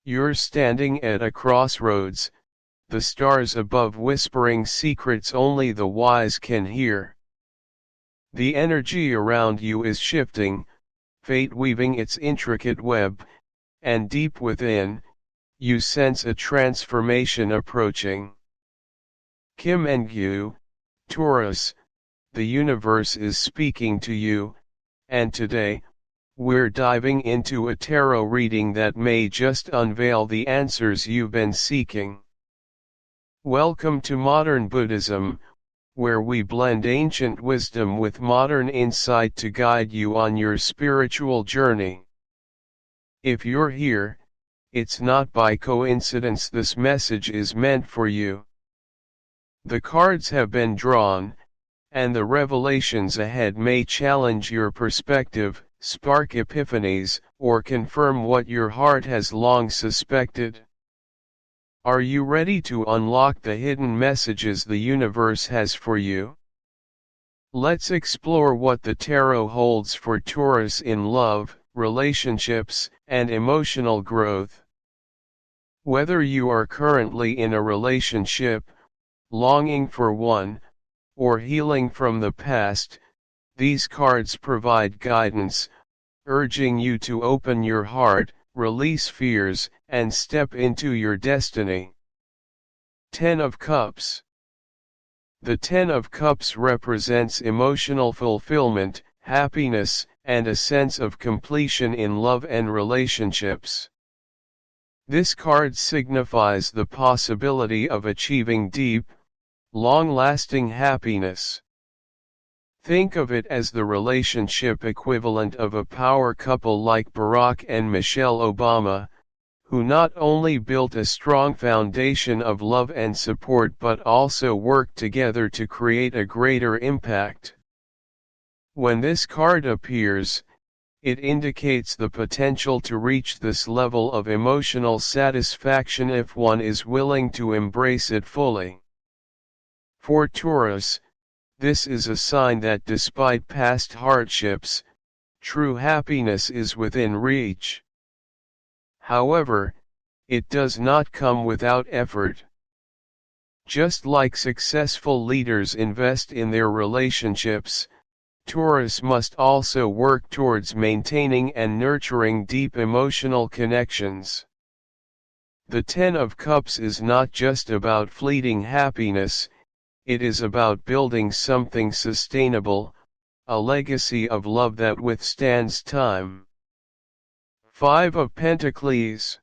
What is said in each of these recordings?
You're standing at a crossroads, the stars above whispering secrets only the wise can hear. The energy around you is shifting, fate weaving its intricate web, and deep within, you sense a transformation approaching. Kim and Gu, Taurus, the universe is speaking to you, and today, we're diving into a tarot reading that may just unveil the answers you've been seeking. Welcome to modern Buddhism, where we blend ancient wisdom with modern insight to guide you on your spiritual journey. If you're here, it's not by coincidence this message is meant for you. The cards have been drawn, and the revelations ahead may challenge your perspective, spark epiphanies, or confirm what your heart has long suspected. Are you ready to unlock the hidden messages the universe has for you? Let's explore what the tarot holds for Taurus in love, relationships, and emotional growth. Whether you are currently in a relationship, longing for one, or healing from the past, these cards provide guidance, urging you to open your heart, release fears, and step into your destiny. 10 of Cups. The 10 of Cups represents emotional fulfillment, happiness, and a sense of completion in love and relationships. This card signifies the possibility of achieving deep, long-lasting happiness. Think of it as the relationship equivalent of a power couple like Barack and Michelle Obama, who not only built a strong foundation of love and support but also worked together to create a greater impact. When this card appears, it indicates the potential to reach this level of emotional satisfaction if one is willing to embrace it fully. For Taurus, this is a sign that despite past hardships, true happiness is within reach. However, it does not come without effort. Just like successful leaders invest in their relationships, Taurus must also work towards maintaining and nurturing deep emotional connections. The 10 of Cups is not just about fleeting happiness, it is about building something sustainable, a legacy of love that withstands time. 5 of Pentacles.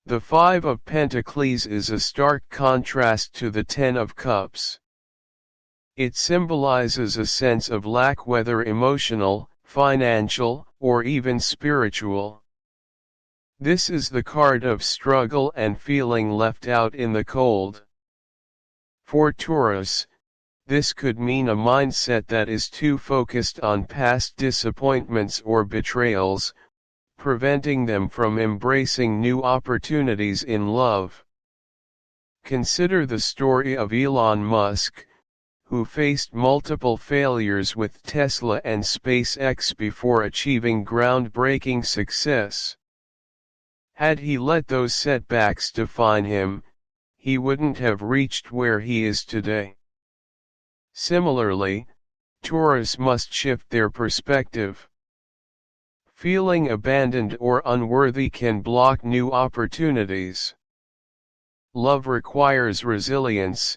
The 5 of Pentacles is a stark contrast to the 10 of Cups. It symbolizes a sense of lack, whether emotional, financial, or even spiritual. This is the card of struggle and feeling left out in the cold. For Taurus, this could mean a mindset that is too focused on past disappointments or betrayals, preventing them from embracing new opportunities in love. Consider the story of Elon Musk, who faced multiple failures with Tesla and SpaceX before achieving groundbreaking success. Had he let those setbacks define him, he wouldn't have reached where he is today. Similarly, Taurus must shift their perspective. Feeling abandoned or unworthy can block new opportunities. Love requires resilience,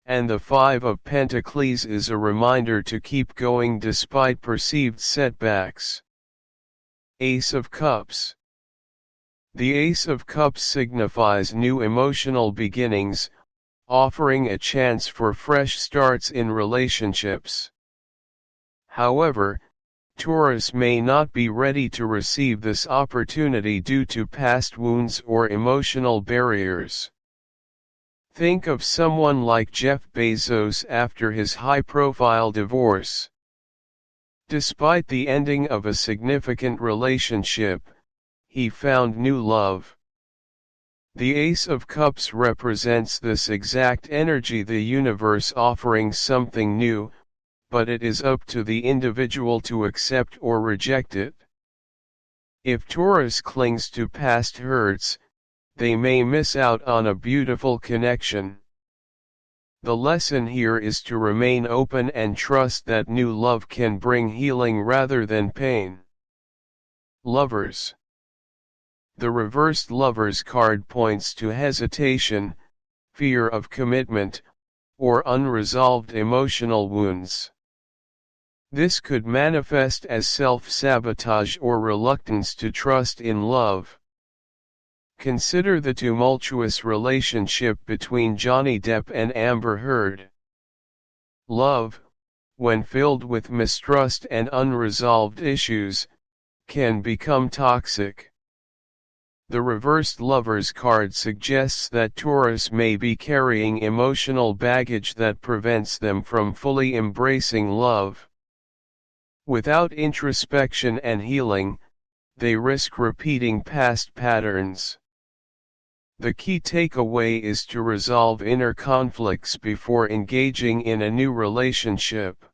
and the 5 of Pentacles is a reminder to keep going despite perceived setbacks. Ace of Cups. The Ace of Cups signifies new emotional beginnings, offering a chance for fresh starts in relationships. However, Taurus may not be ready to receive this opportunity due to past wounds or emotional barriers. Think of someone like Jeff Bezos after his high-profile divorce. Despite the ending of a significant relationship, he found new love. The Ace of Cups represents this exact energy, the universe offering something new, but it is up to the individual to accept or reject it. If Taurus clings to past hurts, they may miss out on a beautiful connection. The lesson here is to remain open and trust that new love can bring healing rather than pain. Lovers. The reversed Lovers card points to hesitation, fear of commitment, or unresolved emotional wounds. This could manifest as self-sabotage or reluctance to trust in love. Consider the tumultuous relationship between Johnny Depp and Amber Heard. Love, when filled with mistrust and unresolved issues, can become toxic. The reversed Lovers card suggests that Taurus may be carrying emotional baggage that prevents them from fully embracing love. Without introspection and healing, they risk repeating past patterns. The key takeaway is to resolve inner conflicts before engaging in a new relationship.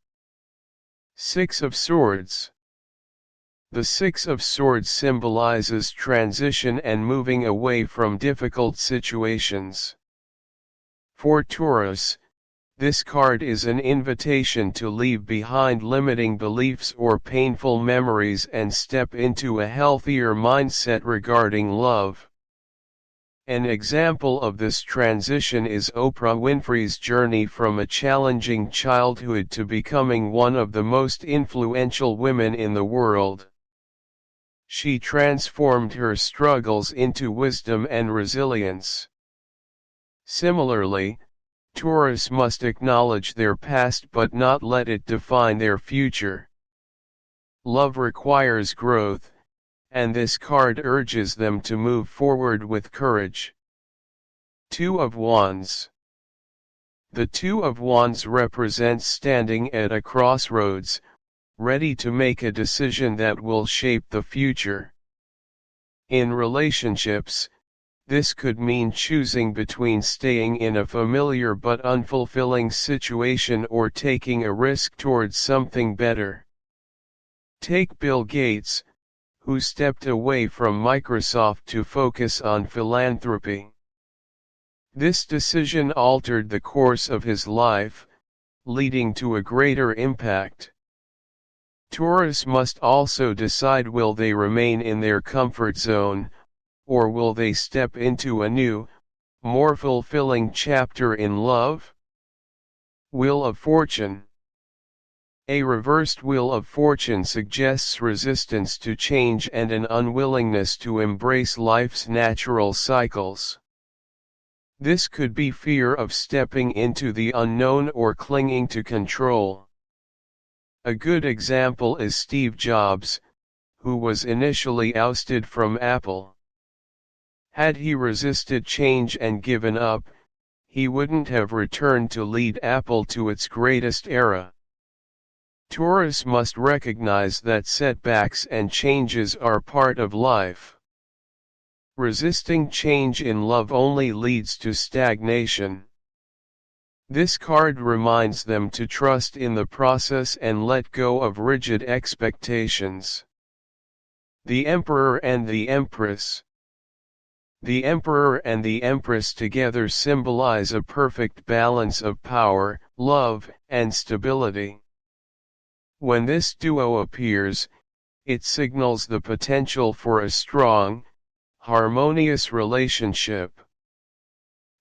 Six of Swords. The Six of Swords symbolizes transition and moving away from difficult situations. For Taurus, this card is an invitation to leave behind limiting beliefs or painful memories and step into a healthier mindset regarding love. An example of this transition is Oprah Winfrey's journey from a challenging childhood to becoming one of the most influential women in the world. She transformed her struggles into wisdom and resilience. Similarly, Taurus must acknowledge their past but not let it define their future. Love requires growth, and this card urges them to move forward with courage. Two of Wands. The Two of Wands represents standing at a crossroads, ready to make a decision that will shape the future. In relationships, this could mean choosing between staying in a familiar but unfulfilling situation or taking a risk towards something better. Take Bill Gates, who stepped away from Microsoft to focus on philanthropy. This decision altered the course of his life, leading to a greater impact. Taurus must also decide, will they remain in their comfort zone, or will they step into a new, more fulfilling chapter in love? Wheel of Fortune. A reversed Wheel of Fortune suggests resistance to change and an unwillingness to embrace life's natural cycles. This could be fear of stepping into the unknown or clinging to control. A good example is Steve Jobs, who was initially ousted from Apple. Had he resisted change and given up, he wouldn't have returned to lead Apple to its greatest era. Taurus must recognize that setbacks and changes are part of life. Resisting change in love only leads to stagnation. This card reminds them to trust in the process and let go of rigid expectations. The Emperor and the Empress. The Emperor and the Empress together symbolize a perfect balance of power, love, and stability. When this duo appears, it signals the potential for a strong, harmonious relationship.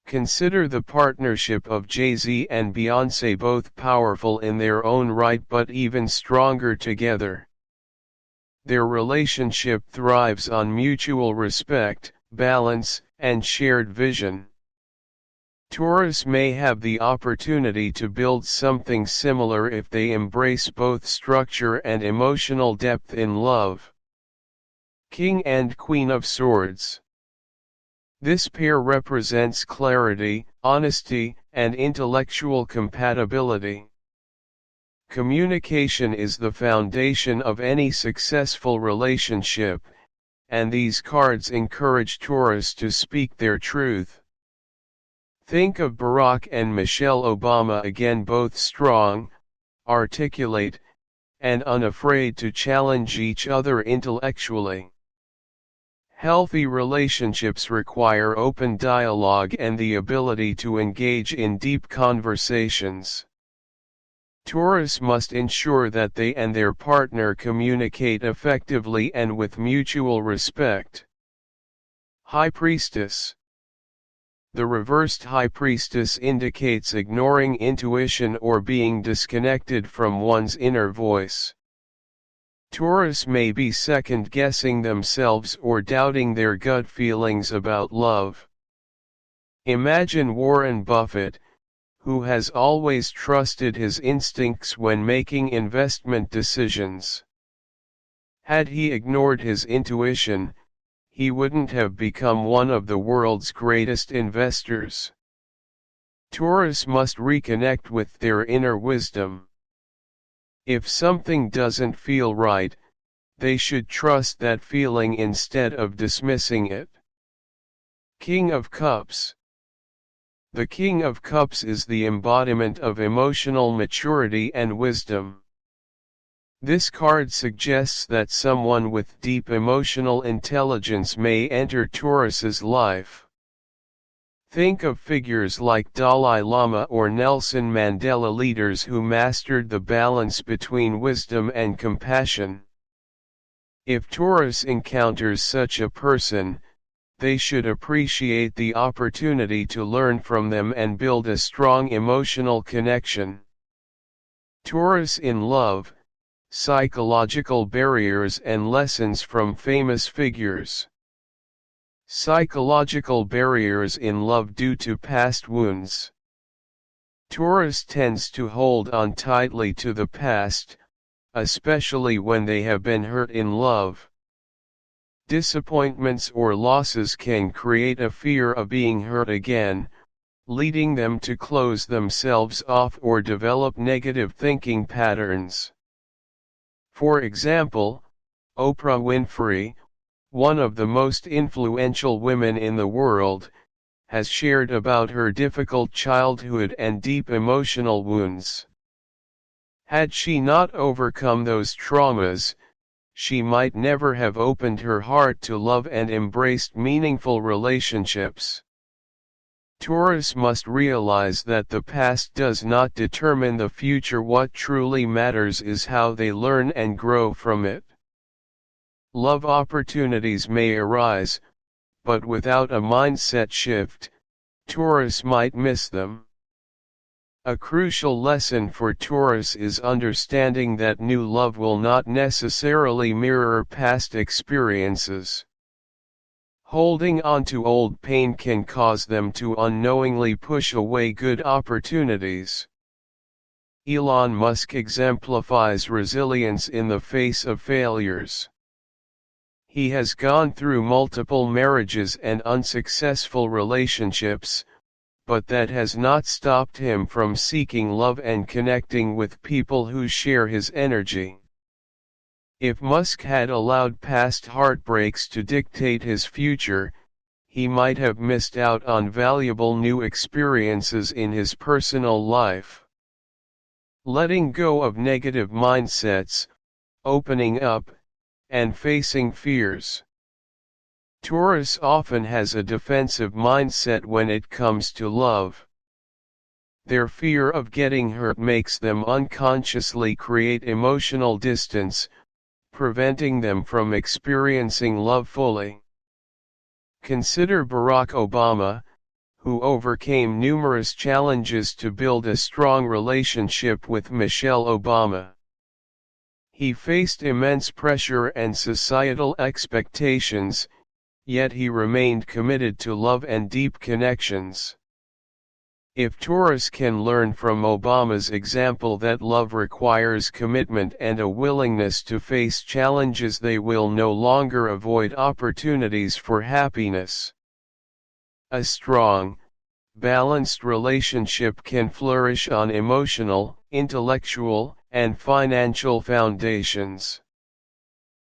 Consider the partnership of Jay-Z and Beyoncé, both powerful in their own right but even stronger together. Their relationship thrives on mutual respect, balance, and shared vision. Taurus may have the opportunity to build something similar if they embrace both structure and emotional depth in love. King and Queen of Swords. This pair represents clarity, honesty, and intellectual compatibility. Communication is the foundation of any successful relationship, and these cards encourage Taurus to speak their truth. Think of Barack and Michelle Obama again, both strong, articulate, and unafraid to challenge each other intellectually. Healthy relationships require open dialogue and the ability to engage in deep conversations. Taurus must ensure that they and their partner communicate effectively and with mutual respect. High Priestess. The reversed High Priestess indicates ignoring intuition or being disconnected from one's inner voice. Taurus may be second-guessing themselves or doubting their gut feelings about love. Imagine Warren Buffett, who has always trusted his instincts when making investment decisions. Had he ignored his intuition, he wouldn't have become one of the world's greatest investors. Taurus must reconnect with their inner wisdom. If something doesn't feel right, they should trust that feeling instead of dismissing it. King of Cups. The King of Cups is the embodiment of emotional maturity and wisdom. This card suggests that someone with deep emotional intelligence may enter Taurus's life. Think of figures like Dalai Lama or Nelson Mandela, leaders who mastered the balance between wisdom and compassion. If Taurus encounters such a person, they should appreciate the opportunity to learn from them and build a strong emotional connection. Taurus in love, psychological barriers and lessons from famous figures. Psychological barriers in love due to past wounds. Taurus tends to hold on tightly to the past, especially when they have been hurt in love. Disappointments or losses can create a fear of being hurt again, leading them to close themselves off or develop negative thinking patterns. For example, Oprah Winfrey, one of the most influential women in the world, has shared about her difficult childhood and deep emotional wounds. Had she not overcome those traumas, she might never have opened her heart to love and embraced meaningful relationships. Taurus must realize that the past does not determine the future. What truly matters is how they learn and grow from it. Love opportunities may arise, but without a mindset shift, Taurus might miss them. A crucial lesson for Taurus is understanding that new love will not necessarily mirror past experiences. Holding on to old pain can cause them to unknowingly push away good opportunities. Elon Musk exemplifies resilience in the face of failures. He has gone through multiple marriages and unsuccessful relationships, but that has not stopped him from seeking love and connecting with people who share his energy. If Musk had allowed past heartbreaks to dictate his future, he might have missed out on valuable new experiences in his personal life. Letting go of negative mindsets, opening up, and facing fears. Taurus often has a defensive mindset when it comes to love. Their fear of getting hurt makes them unconsciously create emotional distance, preventing them from experiencing love fully. Consider Barack Obama, who overcame numerous challenges to build a strong relationship with Michelle Obama. He faced immense pressure and societal expectations, yet he remained committed to love and deep connections. If Taurus can learn from Obama's example that love requires commitment and a willingness to face challenges, they will no longer avoid opportunities for happiness. A strong, balanced relationship can flourish on emotional, intellectual, and financial foundations.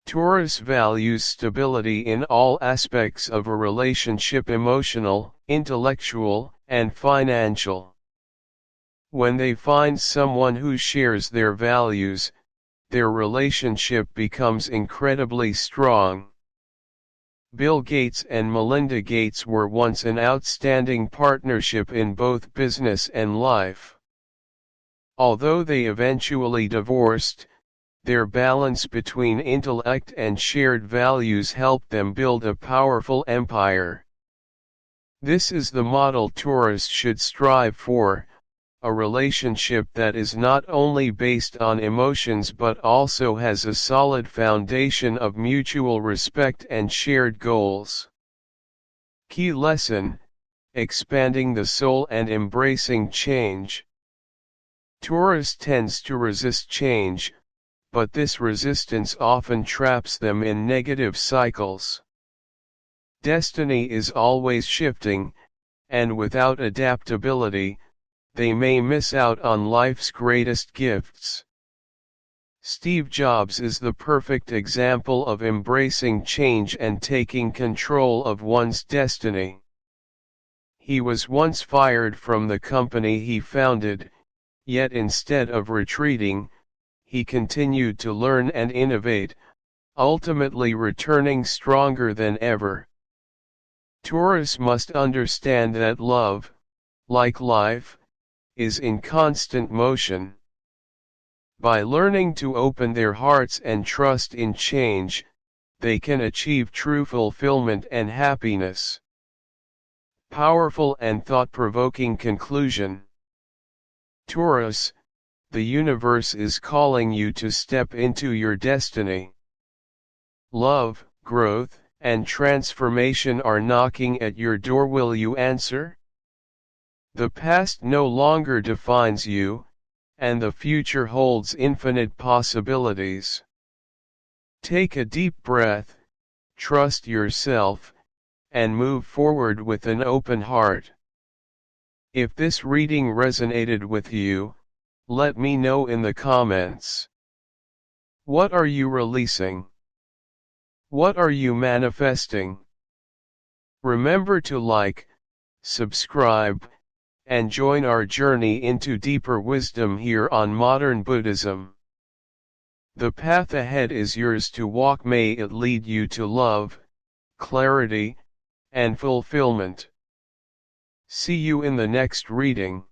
Taurus values stability in all aspects of a relationship: emotional, intellectual, and financial. When they find someone who shares their values, their relationship becomes incredibly strong. Bill Gates and Melinda Gates were once an outstanding partnership in both business and life. Although they eventually divorced, their balance between intellect and shared values helped them build a powerful empire. This is the model Taurus should strive for, a relationship that is not only based on emotions but also has a solid foundation of mutual respect and shared goals. Key lesson: expanding the soul and embracing change. Taurus tends to resist change, but this resistance often traps them in negative cycles. Destiny is always shifting, and without adaptability, they may miss out on life's greatest gifts. Steve Jobs is the perfect example of embracing change and taking control of one's destiny. He was once fired from the company he founded, yet instead of retreating, he continued to learn and innovate, ultimately returning stronger than ever. Taurus must understand that love, like life, is in constant motion. By learning to open their hearts and trust in change, they can achieve true fulfillment and happiness. Powerful and thought-provoking conclusion. Taurus, the universe is calling you to step into your destiny. Love, growth, and transformation are knocking at your door. Will you answer? The past no longer defines you, and the future holds infinite possibilities. Take a deep breath, trust yourself, and move forward with an open heart. If this reading resonated with you, let me know in the comments. What are you releasing? What are you manifesting? Remember to like, subscribe, and join our journey into deeper wisdom here on Modern Buddhism. The path ahead is yours to walk. May it lead you to love, clarity, and fulfillment. See you in the next reading.